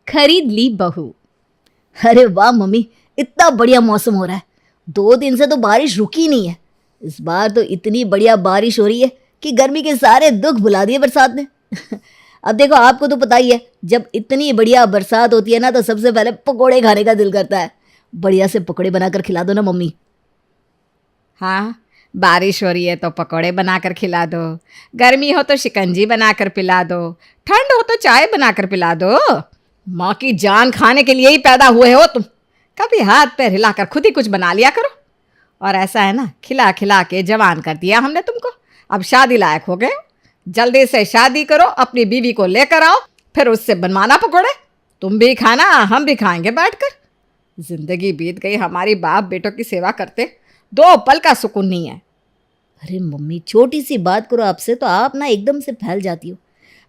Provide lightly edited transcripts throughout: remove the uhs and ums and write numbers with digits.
खरीद ली बहू। अरे वाह मम्मी, इतना बढ़िया मौसम हो रहा है। 2 दिन से तो बारिश रुकी नहीं है। इस बार तो इतनी बढ़िया बारिश हो रही है कि गर्मी के सारे दुख भुला दिए बरसात ने। अब देखो, आपको तो पता ही है, जब इतनी बढ़िया बरसात होती है ना तो सबसे पहले पकोड़े खाने का दिल करता है। बढ़िया से पकोड़े बनाकर खिला दो ना मम्मी। हाँ, बारिश हो रही है तो पकोड़े बनाकर खिला दो, गर्मी हो तो शिकंजी बनाकर पिला दो, ठंड हो तो चाय बनाकर पिला दो। माँ की जान खाने के लिए ही पैदा हुए हो तुम। कभी हाथ पैर हिलाकर खुद ही कुछ बना लिया करो। और ऐसा है ना, खिला खिला के जवान कर दिया हमने तुमको। अब शादी लायक हो गए हो। जल्दी से शादी करो, अपनी बीवी को लेकर आओ, फिर उससे बनवाना पकोड़े। तुम भी खाना, हम भी खाएंगे बैठकर। जिंदगी बीत गई हमारी बाप बेटों की सेवा करते, 2 पल का सुकून नहीं है। अरे मम्मी, छोटी सी बात करो आपसे तो आप ना एकदम से फैल जाती हो।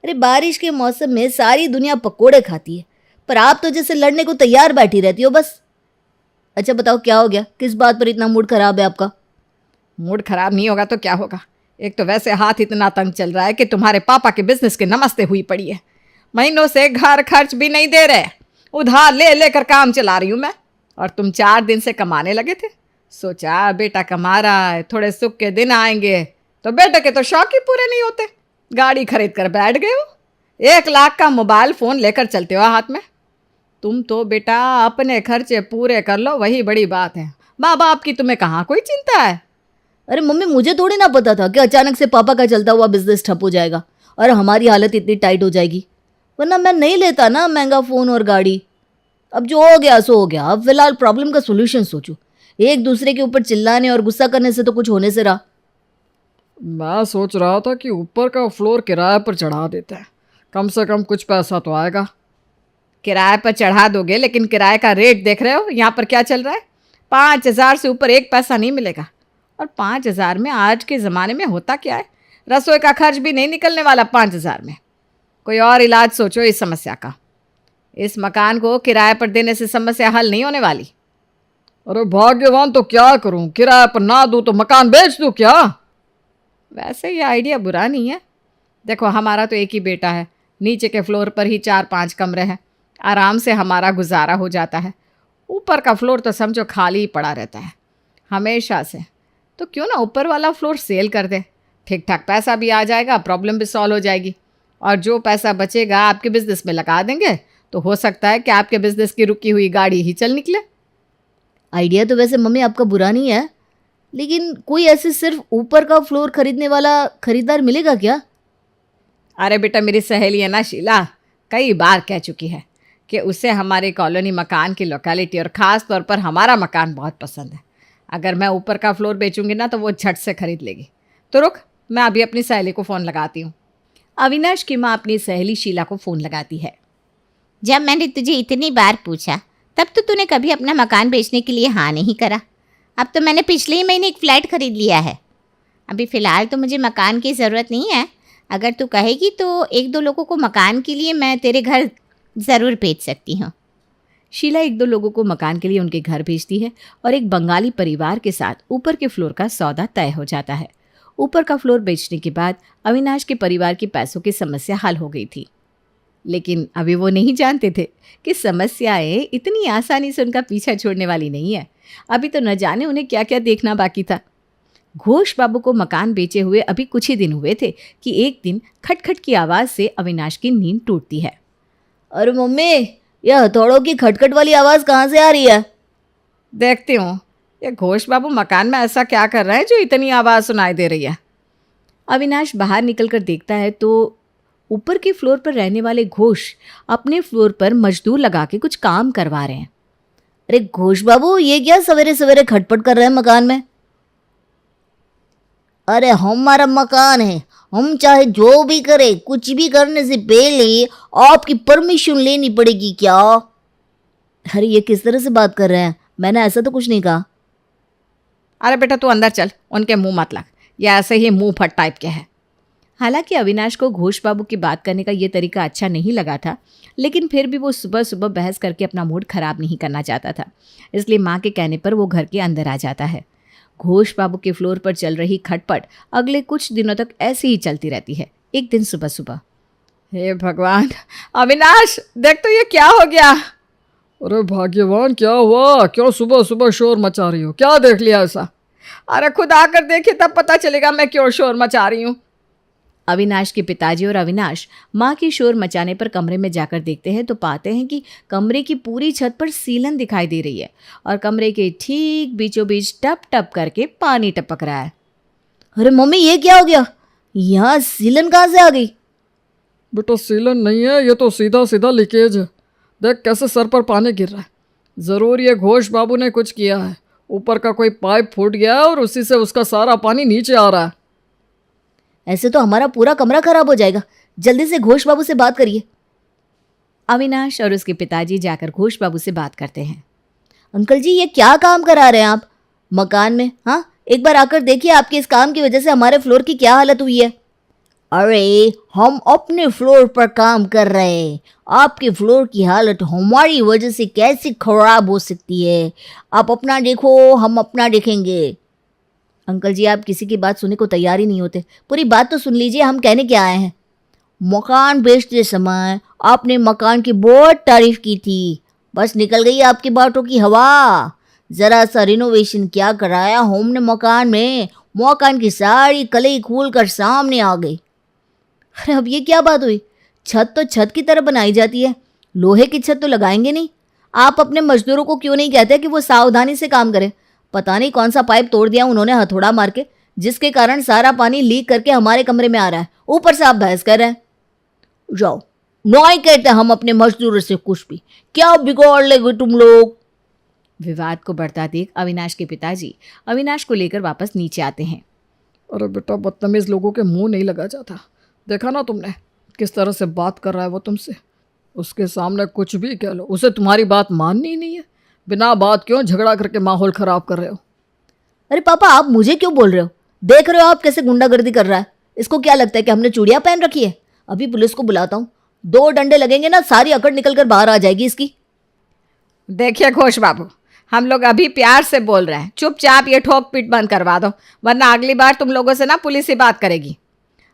अरे बारिश के मौसम में सारी दुनिया पकोड़े खाती है, पर आप तो जैसे लड़ने को तैयार बैठी रहती हो बस। अच्छा बताओ, क्या हो गया? किस बात पर इतना मूड खराब है आपका? मूड खराब नहीं होगा तो क्या होगा। एक तो वैसे हाथ इतना तंग चल रहा है कि तुम्हारे पापा के बिजनेस के नमस्ते हुई पड़ी है। महीनों से घर खर्च भी नहीं दे रहे, उधार ले लेकर काम चला रही हूँ मैं। और तुम 4 दिन से कमाने लगे थे। सोचा बेटा कमा रहा है, थोड़े सुख के दिन आएंगे, तो बेटे के तो शौक ही पूरे नहीं होते। गाड़ी खरीद कर बैठ गए हो, 1 लाख का मोबाइल फ़ोन लेकर चलते हो हाथ में। तुम तो बेटा अपने खर्चे पूरे कर लो, वही बड़ी बात है। माँ बाप की तुम्हें कहाँ कोई चिंता है। अरे मम्मी, मुझे थोड़ी ना पता था कि अचानक से पापा का चलता हुआ बिजनेस ठप हो जाएगा और हमारी हालत इतनी टाइट हो जाएगी। वरना मैं नहीं लेता ना महंगा फ़ोन और गाड़ी। अब जो हो गया सो हो गया। अब फिलहाल प्रॉब्लम का सोल्यूशन सोचो। एक दूसरे के ऊपर चिल्लाने और गुस्सा करने से तो कुछ होने से रहा। मैं सोच रहा था कि ऊपर का फ्लोर किराए पर चढ़ा देते हैं, कम से कम कुछ पैसा तो आएगा। किराए पर चढ़ा दोगे, लेकिन किराए का रेट देख रहे हो यहाँ पर क्या चल रहा है। 5,000 से ऊपर 1 पैसा नहीं मिलेगा। और 5,000 में आज के ज़माने में होता क्या है, रसोई का खर्च भी नहीं निकलने वाला 5,000 में। कोई और इलाज सोचो इस समस्या का। इस मकान को किराए पर देने से समस्या हल नहीं होने वाली। अरे भाग्यवान, तो क्या करूं? किराए पर ना दूं तो मकान बेच दूं क्या? वैसे ये आइडिया बुरा नहीं है। देखो, हमारा तो एक ही बेटा है, नीचे के फ्लोर पर ही 4-5 कमरे हैं, आराम से हमारा गुजारा हो जाता है। ऊपर का फ्लोर तो समझो खाली ही पड़ा रहता है हमेशा से। तो क्यों ना ऊपर वाला फ्लोर सेल कर दे, ठीक ठाक पैसा भी आ जाएगा, प्रॉब्लम भी सॉल्व हो जाएगी। और जो पैसा बचेगा आपके बिजनेस में लगा देंगे, तो हो सकता है कि आपके बिजनेस की रुकी हुई गाड़ी ही चल निकले। आइडिया तो वैसे मम्मी आपका बुरा नहीं है, लेकिन कोई ऐसे सिर्फ ऊपर का फ्लोर खरीदने वाला खरीदार मिलेगा क्या? अरे बेटा, मेरी सहेली है ना शीला, कई बार कह चुकी है कि उसे हमारी कॉलोनी मकान की लोकेलिटी और ख़ास तौर पर हमारा मकान बहुत पसंद है। अगर मैं ऊपर का फ्लोर बेचूंगी ना तो वो झट से खरीद लेगी। तो रुक, मैं अभी अपनी सहेली को फ़ोन लगाती हूँ। अविनाश की माँ अपनी सहेली शीला को फ़ोन लगाती है। जब मैंने तुझे इतनी बार पूछा, तब तो तूने कभी अपना मकान बेचने के लिए हाँ नहीं करा। अब तो मैंने पिछले ही महीने एक फ़्लैट ख़रीद लिया है। अभी फ़िलहाल तो मुझे मकान की ज़रूरत नहीं है। अगर तू कहेगी तो 1-2 लोगों को मकान के लिए मैं तेरे घर ज़रूर भेज सकती हूँ। शीला 1-2 लोगों को मकान के लिए उनके घर भेजती है और एक बंगाली परिवार के साथ ऊपर के फ्लोर का सौदा तय हो जाता है। ऊपर का फ्लोर बेचने के बाद अविनाश के परिवार की पैसों की समस्या हल हो गई थी, लेकिन अभी वो नहीं जानते थे कि समस्याएं इतनी आसानी से उनका पीछा छोड़ने वाली नहीं है। अभी तो न जाने उन्हें क्या क्या देखना बाकी था। घोष बाबू को मकान बेचे हुए अभी कुछ ही दिन हुए थे कि एक दिन खटखट की आवाज़ से अविनाश की नींद टूटती है। अरे मम्मी, यह हथौड़ों की खटखट वाली आवाज़ कहाँ से आ रही है? देखती हूँ ये घोष बाबू मकान में ऐसा क्या कर रहे हैं जो इतनी आवाज़ सुनाई दे रही है। अविनाश बाहर निकलकर देखता है तो ऊपर के फ्लोर पर रहने वाले घोष अपने फ्लोर पर मजदूर लगा के कुछ काम करवा रहे हैं। अरे घोष बाबू, ये क्या सवेरे सवेरे खटपट कर रहे हैं मकान में? अरे हमारा मकान है, हम चाहे जो भी करें, कुछ भी करने से पहले आपकी परमिशन लेनी पड़ेगी क्या? अरे ये किस तरह से बात कर रहे हैं? मैंने ऐसा तो कुछ नहीं कहा। अरे बेटा तू अंदर चल, उनके मुंह मत लग, ये ऐसे ही मुंह फट टाइप के हैं। हालांकि अविनाश को घोष बाबू की बात करने का ये तरीका अच्छा नहीं लगा था, लेकिन फिर भी वो सुबह सुबह बहस करके अपना मूड खराब नहीं करना चाहता था, इसलिए माँ के कहने पर वो घर के अंदर आ जाता है। घोष बाबू के फ्लोर पर चल रही खटपट अगले कुछ दिनों तक ऐसे ही चलती रहती है। एक दिन सुबह सुबह, हे भगवान, अविनाश देख तो ये क्या हो गया। अरे भाग्यवान, क्या हुआ? क्यों सुबह सुबह शोर मचा रही हो? क्या देख लिया ऐसा? अरे खुद आकर देखिए तब पता चलेगा मैं क्यों शोर मचा रही हूँ। अविनाश के पिताजी और अविनाश माँ की शोर मचाने पर कमरे में जाकर देखते हैं तो पाते हैं कि कमरे की पूरी छत पर सीलन दिखाई दे रही है और कमरे के ठीक बीचों बीच टप टप करके पानी टपक रहा है। अरे मम्मी, ये क्या हो गया? यहाँ सीलन कहाँ से आ गई? बेटा सीलन नहीं है, ये तो सीधा सीधा लीकेज है। देख कैसे सर पर पानी गिर रहा है। ज़रूर ये घोष बाबू ने कुछ किया है। ऊपर का कोई पाइप फूट गया है और उसी से उसका सारा पानी नीचे आ रहा है। ऐसे तो हमारा पूरा कमरा खराब हो जाएगा। जल्दी से घोष बाबू से बात करिए। अविनाश और उसके पिताजी जाकर घोष बाबू से बात करते हैं। अंकल जी, ये क्या काम करा रहे हैं आप मकान में? हाँ, एक बार आकर देखिए, आपके इस काम की वजह से हमारे फ्लोर की क्या हालत हुई है। अरे हम अपने फ्लोर पर काम कर रहे हैं, आपके फ्लोर की हालत हमारी वजह से कैसे खराब हो सकती है? आप अपना देखो, हम अपना देखेंगे। अंकल जी, आप किसी की बात सुनने को तैयार ही नहीं होते। पूरी बात तो सुन लीजिए, हम कहने क्या आए हैं। मकान बेचते समय आपने मकान की बहुत तारीफ की थी, बस निकल गई आपकी बातों की हवा। ज़रा सा रिनोवेशन क्या कराया हमने मकान में, मकान की सारी कलई खोल कर सामने आ गई। अरे अब ये क्या बात हुई? छत तो छत की तरह बनाई जाती है, लोहे की छत तो लगाएंगे नहीं। आप अपने मजदूरों को क्यों नहीं कहते कि वो सावधानी से काम करें? पता नहीं कौन सा पाइप तोड़ दिया उन्होंने हथौड़ा मार के, जिसके कारण सारा पानी लीक करके हमारे कमरे में आ रहा है। ऊपर से आप बहस कर रहे हैं। जाओ, नहीं कहते हम अपने मजदूरों से कुछ भी। क्या बिगाड़ लेगे तुम लोग? विवाद को बढ़ता देख अविनाश के पिताजी अविनाश को लेकर वापस नीचे आते हैं। अरे बेटा, बदतमीज़ लोगों के मुंह नहीं लगा जाता। देखा ना तुमने किस तरह से बात कर रहा है वो तुमसे। उसके सामने कुछ भी कह लो, उसे तुम्हारी बात माननी ही नहीं है। बिना बात क्यों झगड़ा करके माहौल ख़राब कर रहे हो? अरे पापा, आप मुझे क्यों बोल रहे हो? देख रहे हो आप कैसे गुंडागर्दी कर रहा है। इसको क्या लगता है कि हमने चूड़ियाँ पहन रखी है? अभी पुलिस को बुलाता हूँ, 2 डंडे लगेंगे ना, सारी अकड़ निकल कर बाहर आ जाएगी इसकी। देखिए घोष बाबू, हम लोग अभी प्यार से बोल रहे हैं, चुपचाप ये ठोक पीट बंद करवा दो, वरना अगली बार तुम लोगों से ना पुलिस ही बात करेगी।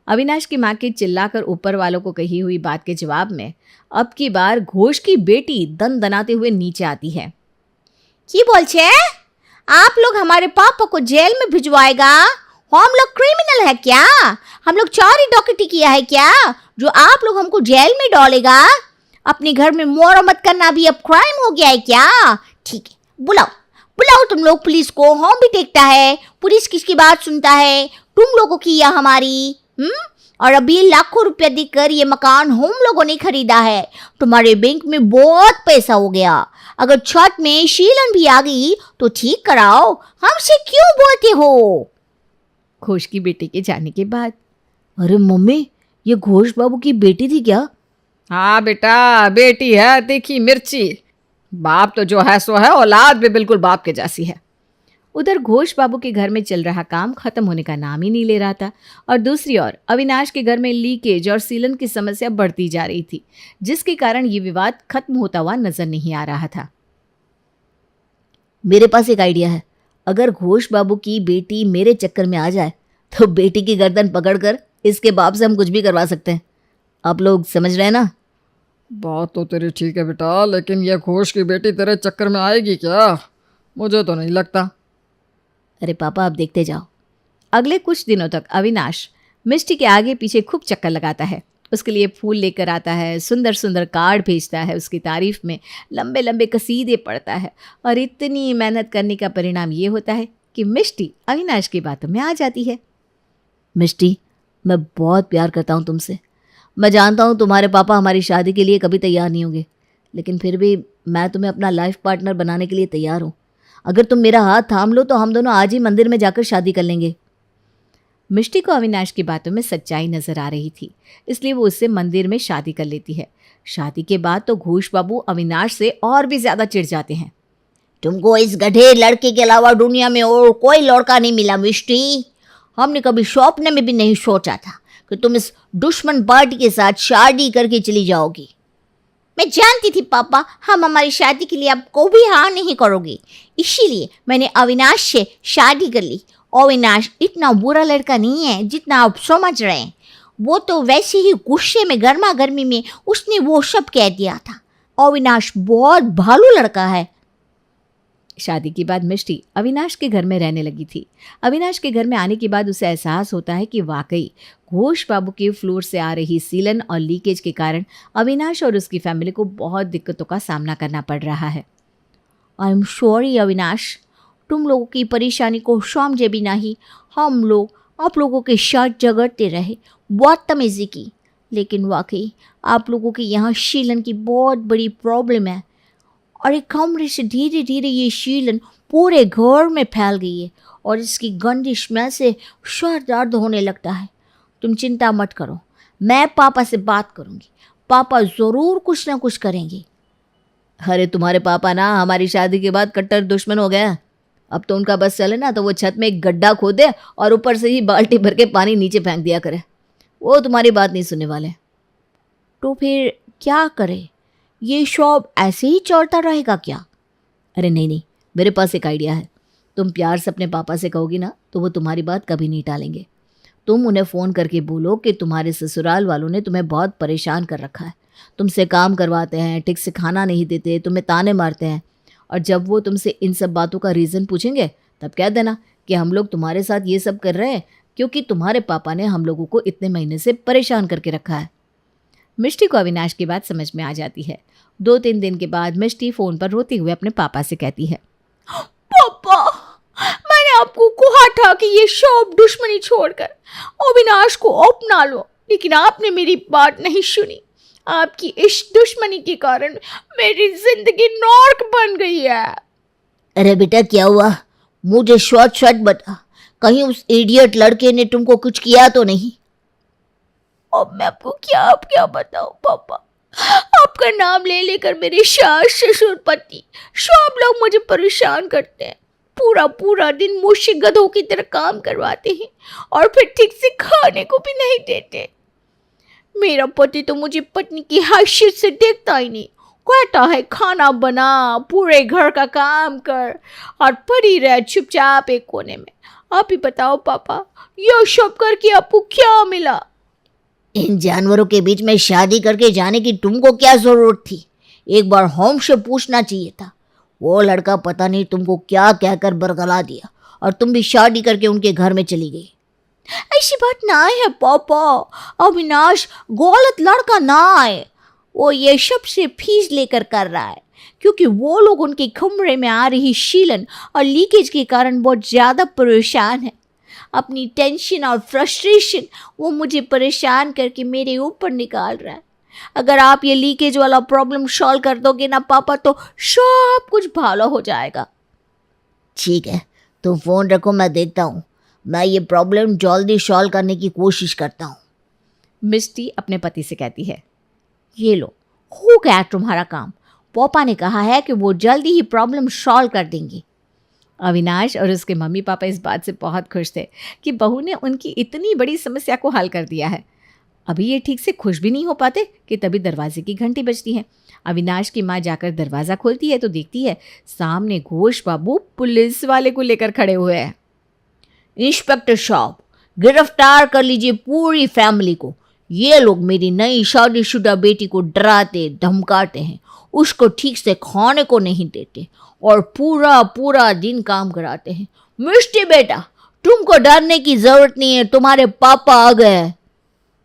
अविनाश की माँ की चिल्लाकर ऊपर वालों को कही हुई बात के जवाब में अब की बार घोष की बेटी दन दनाते हुए नीचे आती है। की बोल छे? आप लोग हमारे पापा को जेल में भिजवाएगा? हम लोग क्रिमिनल है क्या? हम लोग चोरी डकैती किया है क्या जो आप लोग हमको जेल में डालेगा? अपने घर में मरम्मत करना भी अब क्राइम हो गया है क्या? ठीक है, बुलाओ बुलाओ तुम लोग पुलिस को, हम भी देखता है पुलिस किसकी बात सुनता है, तुम लोगों की या हमारी। और अभी लाखों रुपया देकर ये मकान हम लोगों ने खरीदा है। तुम्हारे बैंक में बहुत पैसा हो गया, अगर छत में शीलन भी आ गई तो ठीक कराओ, हमसे क्यों बोलते हो? घोष की बेटी के जाने के बाद। अरे मम्मी, ये घोष बाबू की बेटी थी क्या? हाँ बेटा, बेटी है तीखी मिर्ची। बाप तो जो है सो है, औलाद भी बिल्कुल बाप के जैसी है। उधर घोष बाबू के घर में चल रहा काम खत्म होने का नाम ही नहीं ले रहा था और दूसरी ओर अविनाश के घर में लीकेज और सीलन की समस्या बढ़ती जा रही थी, जिसके कारण ये विवाद खत्म होता हुआ नजर नहीं आ रहा था। मेरे पास एक आइडिया है। अगर घोष बाबू की बेटी मेरे चक्कर में आ जाए तो बेटी की गर्दन पकड़कर इसके बाप से हम कुछ भी करवा सकते हैं। आप लोग समझ रहे हैं ना? बात तो तेरी ठीक है बेटा, लेकिन ये घोष की बेटी तेरे चक्कर में आएगी क्या? मुझे तो नहीं लगता। अरे पापा, आप देखते जाओ। अगले कुछ दिनों तक अविनाश मिष्टी के आगे पीछे खूब चक्कर लगाता है, उसके लिए फूल लेकर आता है, सुंदर सुंदर कार्ड भेजता है, उसकी तारीफ में लंबे लंबे कसीदे पढ़ता है और इतनी मेहनत करने का परिणाम ये होता है कि मिष्टी अविनाश की बातों में आ जाती है। मिष्टी, मैं बहुत प्यार करता हूँ तुमसे। मैं जानता हूँ तुम्हारे पापा हमारी शादी के लिए कभी तैयार नहीं होंगे, लेकिन फिर भी मैं तुम्हें अपना लाइफ पार्टनर बनाने के लिए तैयार हूँ। अगर तुम मेरा हाथ थाम लो तो हम दोनों आज ही मंदिर में जाकर शादी कर लेंगे। मिष्टी को अविनाश की बातों में सच्चाई नजर आ रही थी, इसलिए वो उससे मंदिर में शादी कर लेती है। शादी के बाद तो घोष बाबू अविनाश से और भी ज्यादा चिढ़ जाते हैं। तुमको इस गधे लड़के के अलावा दुनिया में और कोई लड़का नहीं मिला मिष्टी। हमने कभी स्वप्न में भी नहीं सोचा था कि तुम इस दुश्मन पार्टी के साथ शादी करके चली जाओगी। मैं जानती थी पापा हम हमारी शादी के लिए आपको भी हाँ नहीं करोगे, इसीलिए मैंने अविनाश से शादी कर ली। अविनाश इतना बुरा लड़का नहीं है जितना आप समझ रहे हैं। वो तो वैसे ही गुस्से में गर्मा गर्मी में उसने वो सब कह दिया था। अविनाश बहुत भालू लड़का है। शादी के बाद मिष्टी अविनाश के घर में रहने लगी थी। अविनाश के घर में आने के बाद उसे एहसास होता है कि वाकई घोष बाबू के फ्लोर से आ रही सीलन और लीकेज के कारण अविनाश और उसकी फैमिली को बहुत दिक्कतों का सामना करना पड़ रहा है। आई एम सॉरी अविनाश, तुम लोगों की परेशानी को समझे बिना ही हम लोग आप लोगों के साथ झगड़ते रहे, बहुत तमीज़ी की। लेकिन वाकई आप लोगों के यहाँ शीलन की बहुत बड़ी प्रॉब्लम है और एक कमरे से धीरे धीरे ये शीलन पूरे घर में फैल गई है और इसकी गंदी स्मेल से सर दर्द होने लगता है। तुम चिंता मत करो, मैं पापा से बात करूँगी, पापा ज़रूर कुछ ना कुछ करेंगे। अरे तुम्हारे पापा ना हमारी शादी के बाद कट्टर दुश्मन हो गया। अब तो उनका बस चले ना तो वो छत में एक गड्ढा खोदे और ऊपर से ही बाल्टी भर के पानी नीचे फेंक दिया करे। वो तुम्हारी बात नहीं सुनने वाले। तो फिर क्या करें? ये शॉप ऐसे ही चलता रहेगा क्या? अरे नहीं, मेरे पास एक आइडिया है। तुम प्यार से अपने पापा से कहोगी ना तो वो तुम्हारी बात कभी नहीं टालेंगे। तुम उन्हें फ़ोन करके बोलो कि तुम्हारे ससुराल वालों ने तुम्हें बहुत परेशान कर रखा है, तुमसे काम करवाते हैं, ठीक से खाना नहीं देते, तुम्हें ताने मारते हैं। और जब वो तुमसे इन सब बातों का रीज़न पूछेंगे तब कह देना कि हम लोग तुम्हारे साथ ये सब कर रहे हैं क्योंकि तुम्हारे पापा ने हम लोगों को इतने महीने से परेशान करके रखा है। मिष्टी को अविनाश की बात समझ में आ जाती है। 2-3 दिन के बाद मिष्टी फ़ोन पर रोते हुए अपने पापा से कहती है, पापा, मैंने आपको कहा था कि ये शॉप दुश्मनी छोड़कर अविनाश को अपना लो, लेकिन आपने मेरी बात नहीं सुनी। आपकी इस दुश्मनी के कारण मेरी जिंदगी नर्क बन गई है। अरे बेटा क्या हुआ? मुझे शॉर्ट बता, कहीं उस इडियट लड़के ने तुमको कुछ किया तो नहीं? अब मैं आपको क्या बताऊं पापा। आपका नाम ले लेकर मेरे सास ससुर पति सब लोग मुझे परेशान करते हैं। पूरा दिन मुझसे गधों की तरह काम करवाते हैं और फिर ठीक से खाने को भी नहीं देते। मेरा पति तो मुझे पत्नी की हैसियत से देखता ही नहीं, कहता है खाना बना, पूरे घर का काम कर और पड़ी रह चुपचाप एक कोने में। आप ही बताओ पापा, ये सब करके आपको क्या मिला? इन जानवरों के बीच में शादी करके जाने की तुमको क्या जरूरत थी? एक बार होम से पूछना चाहिए था। वो लड़का पता नहीं तुमको क्या कहकर बरगला दिया और तुम भी शादी करके उनके घर में चली गई। ऐसी बात ना है पापा, अविनाश गलत लड़का ना है। वो ये सब से फीस लेकर कर रहा है क्योंकि वो लोग उनके कमरे में आ रही शीलन और लीकेज के कारण बहुत ज़्यादा परेशान है। अपनी टेंशन और फ्रस्ट्रेशन वो मुझे परेशान करके मेरे ऊपर निकाल रहा है। अगर आप ये लीकेज वाला प्रॉब्लम सॉल्व कर दोगे ना पापा तो सब कुछ भला हो जाएगा। ठीक है, तुम फ़ोन रखो, मैं देखता हूँ। मैं ये प्रॉब्लम जल्दी सॉल्व करने की कोशिश करता हूँ। मिष्टी अपने पति से कहती है, ये लो, हो गया तुम्हारा काम। पापा ने कहा है कि वो जल्दी ही प्रॉब्लम सॉल्व कर देंगे। अविनाश और उसके मम्मी पापा इस बात से बहुत खुश थे कि बहू ने उनकी इतनी बड़ी समस्या को हल कर दिया है। अभी ये ठीक से खुश भी नहीं हो पाते कि तभी दरवाजे की घंटी बजती है। अविनाश की माँ जाकर दरवाज़ा खोलती है तो देखती है सामने घोष बाबू पुलिस वाले को लेकर खड़े हुए हैं। इंस्पेक्टर साहब, गिरफ्तार कर लीजिए पूरी फैमिली को। ये लोग मेरी नई शादीशुदा बेटी को डराते धमकाते हैं, उसको ठीक से खाने को नहीं देते और पूरा दिन काम कराते हैं। मिष्टी बेटा, तुमको डरने की जरूरत नहीं है, तुम्हारे पापा आ गए।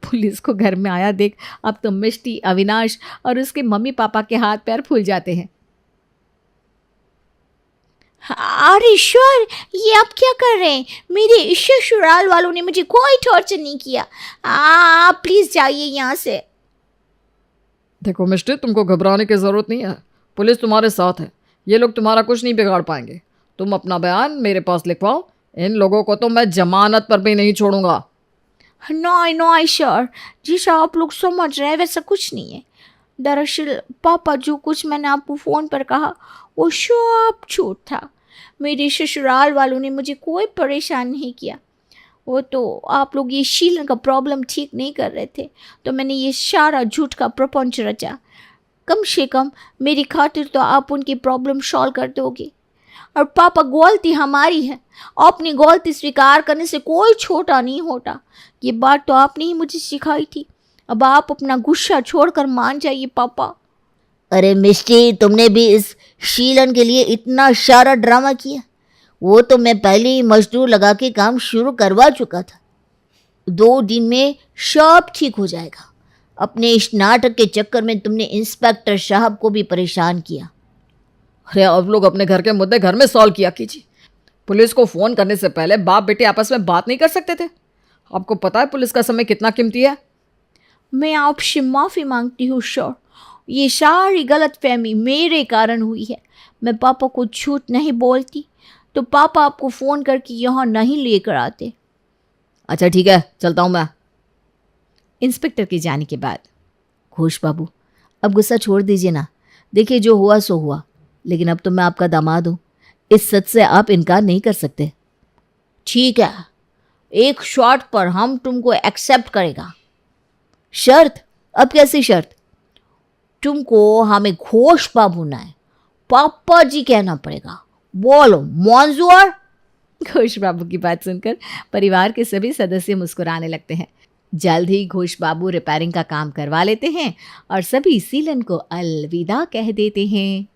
पुलिस को घर में आया देख अब तो मिष्टी, अविनाश और उसके मम्मी पापा के हाथ पैर फूल जाते हैं। अरे ईश्वर, ये आप क्या कर रहे हैं? मेरे ससुराल वालों ने मुझे कोई टॉर्चर नहीं किया। आप प्लीज जाइए यहाँ से। देखो मिस्टर, तुमको घबराने की ज़रूरत नहीं है। पुलिस तुम्हारे साथ है, ये लोग तुम्हारा कुछ नहीं बिगाड़ पाएंगे। तुम अपना बयान मेरे पास लिखवाओ। इन लोगों को तो मैं जमानत पर भी नहीं छोड़ूंगा। नो सर, जैसा आप लोग समझ रहे हैं वैसा कुछ नहीं है। दरअसल पापा, जो कुछ मैंने आपको फ़ोन पर कहा वो सब झूठ था। मेरे ससुराल वालों ने मुझे कोई परेशान नहीं किया। वो तो आप लोग ये शीलन का प्रॉब्लम ठीक नहीं कर रहे थे तो मैंने ये सारा झूठ का प्रपंच रचा। कम से कम मेरी खातिर तो आप उनकी प्रॉब्लम सॉल्व कर दोगे। और पापा गलती हमारी है, अपनी गलती स्वीकार करने से कोई छोटा नहीं होता। ये बात तो आपने ही मुझे सिखाई थी। अब आप अपना गुस्सा छोड़कर मान जाइए पापा। अरे मिस्टी, तुमने भी इस शीलन के लिए इतना सारा ड्रामा किया। वो तो मैं पहले ही मजदूर लगा के काम शुरू करवा चुका था। 2 दिन में सब ठीक हो जाएगा। अपने इस नाटक के चक्कर में तुमने इंस्पेक्टर साहब को भी परेशान किया। अरे आप लोग अपने घर के मुद्दे घर में सॉल्व किया कीजिए। पुलिस को फ़ोन करने से पहले बाप बेटे आपस में बात नहीं कर सकते थे? आपको पता है पुलिस का समय कितना कीमती है? मैं आपसे माफ़ी मांगती हूँ सर, ये सारी गलतफहमी मेरे कारण हुई है। मैं पापा को झूठ नहीं बोलती तो पापा आपको फ़ोन करके यहाँ नहीं लेकर आते। अच्छा ठीक है, चलता हूँ मैं। इंस्पेक्टर के जाने के बाद, घोष बाबू अब गुस्सा छोड़ दीजिए ना। देखिए जो हुआ सो हुआ, लेकिन अब तो मैं आपका दामाद हूँ, इस सच से आप इनकार नहीं कर सकते। ठीक है, एक शॉट पर हम तुमको एक्सेप्ट करेगा। शर्त? अब कैसी शर्त? तुमको हमें घोष बाबू ना है, पापा जी कहना पड़ेगा। बोलो मंजूर? घोष बाबू की बात सुनकर परिवार के सभी सदस्य मुस्कुराने लगते हैं। जल्द ही घोष बाबू रिपेयरिंग का काम करवा लेते हैं और सभी सीलन को अलविदा कह देते हैं।